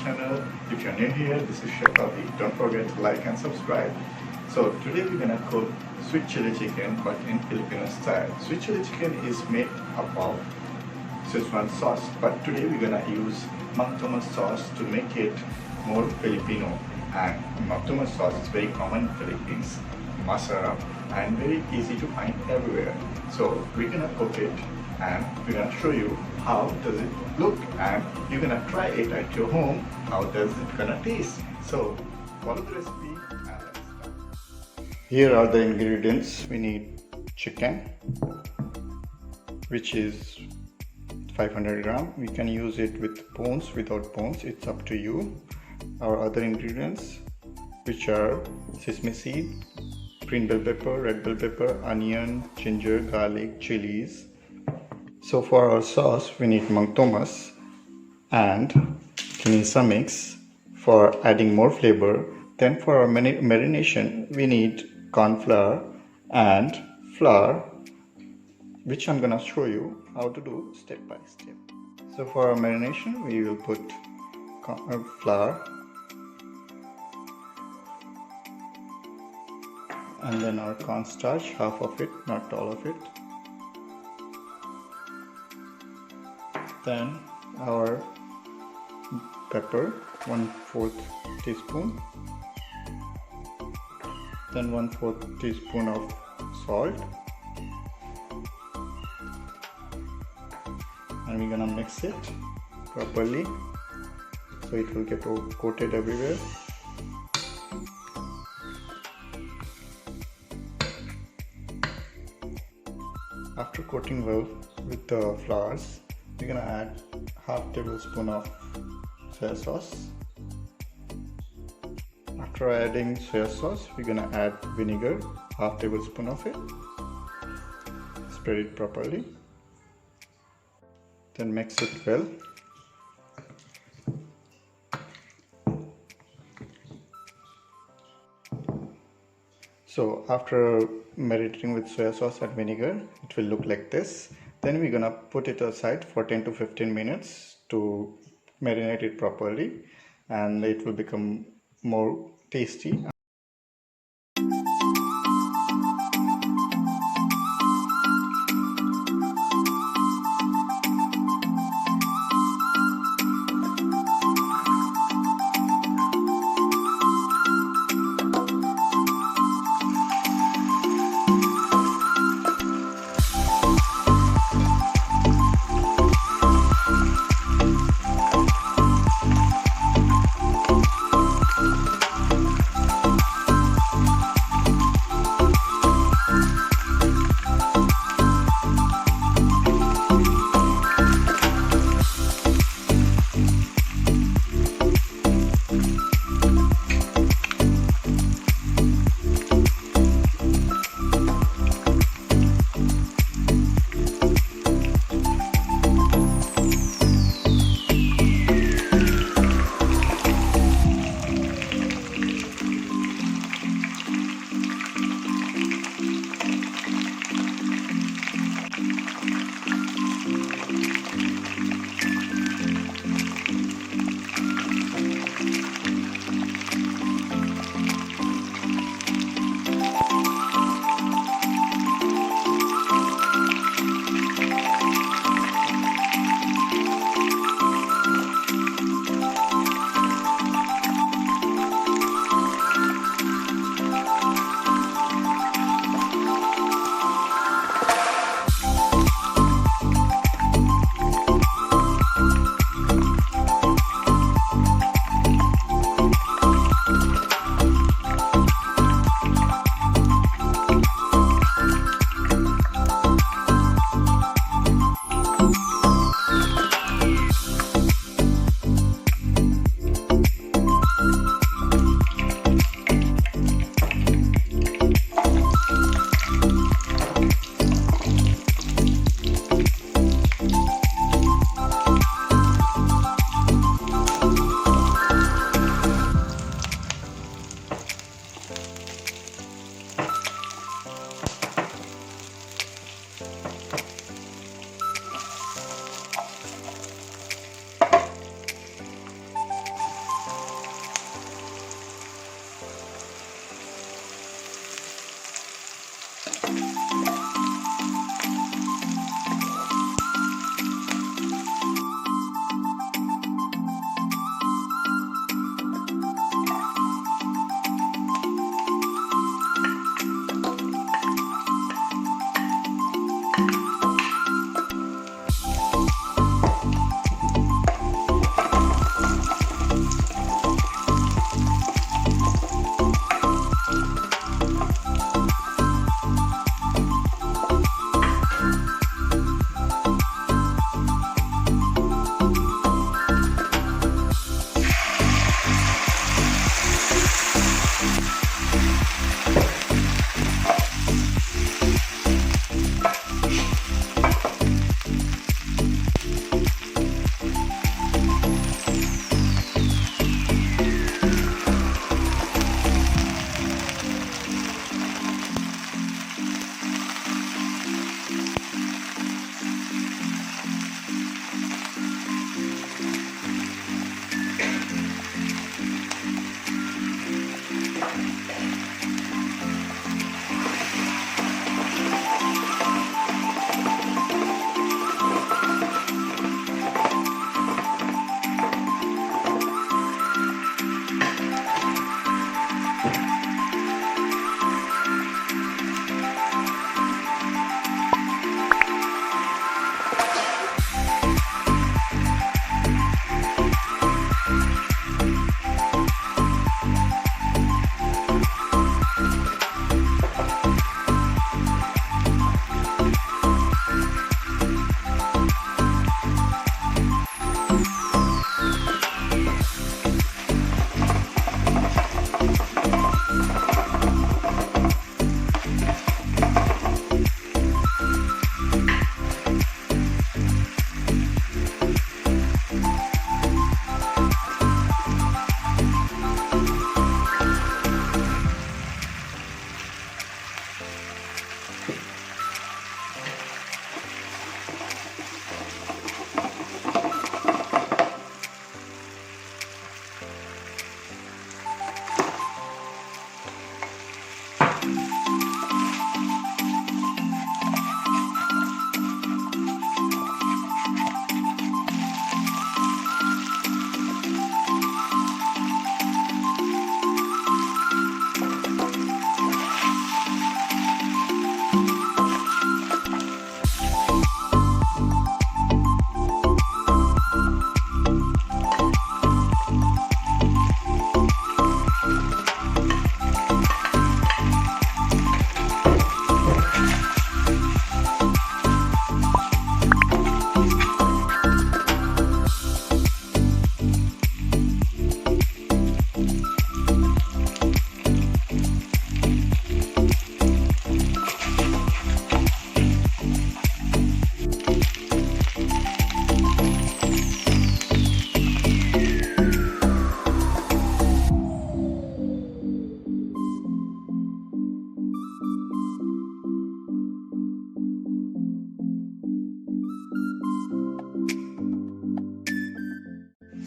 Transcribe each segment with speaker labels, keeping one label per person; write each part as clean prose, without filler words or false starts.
Speaker 1: channel. If you're new here, this is Chef Avi. Don't forget to like and subscribe. So today we're gonna cook sweet chili chicken, but in Filipino style. Sweet chili chicken is made up of Szechuan sauce, but today we're gonna use Mang Tomas sauce to make it more Filipino. And Mang Tomas sauce is very common in Philippines, masarap, and very easy to find everywhere. So we're gonna cook it and we're gonna show you how does it look, and you're gonna try it at your home. How does it gonna taste? So follow the recipe and let's start. Here are the ingredients. We need chicken, which is 500 gram. We can use it with bones, without bones, it's up to you. Our other ingredients, which are sesame seed, green bell pepper, red bell pepper, onion, ginger, garlic, chilies. So for our sauce, we need Mang Tomas and Ginisa mix for adding more flavor. Then for our marination, we need corn flour and flour, which I'm gonna show you how to do step by step. So for our marination, we will put flour and then our cornstarch, half of it, not all of it. Then our pepper, 1/4 teaspoon. Then 1/4 teaspoon of salt. And we're gonna mix it properly so it will get coated everywhere. After coating well with the flours, we're gonna add half tablespoon of soy sauce. After adding soy sauce, we're gonna add vinegar, half tablespoon of it. Spread it properly. Then mix it well. So after marinating with soy sauce and vinegar, it will look like this. Then we're gonna put it aside for 10 to 15 minutes to marinate it properly, and it will become more tasty.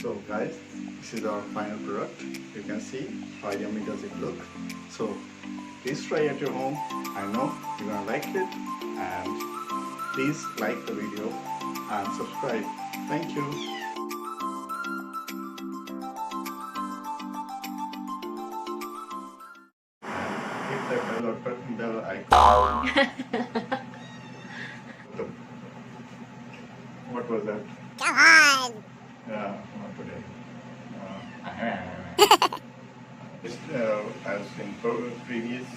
Speaker 1: So guys, this is our final product. You can see how yummy does it look. So please try at your home. I know you're gonna like it, and please like the video and subscribe. Thank you. Hit the bell icon. What was that?
Speaker 2: Come on!
Speaker 1: Yeah, not today. Just as in previous.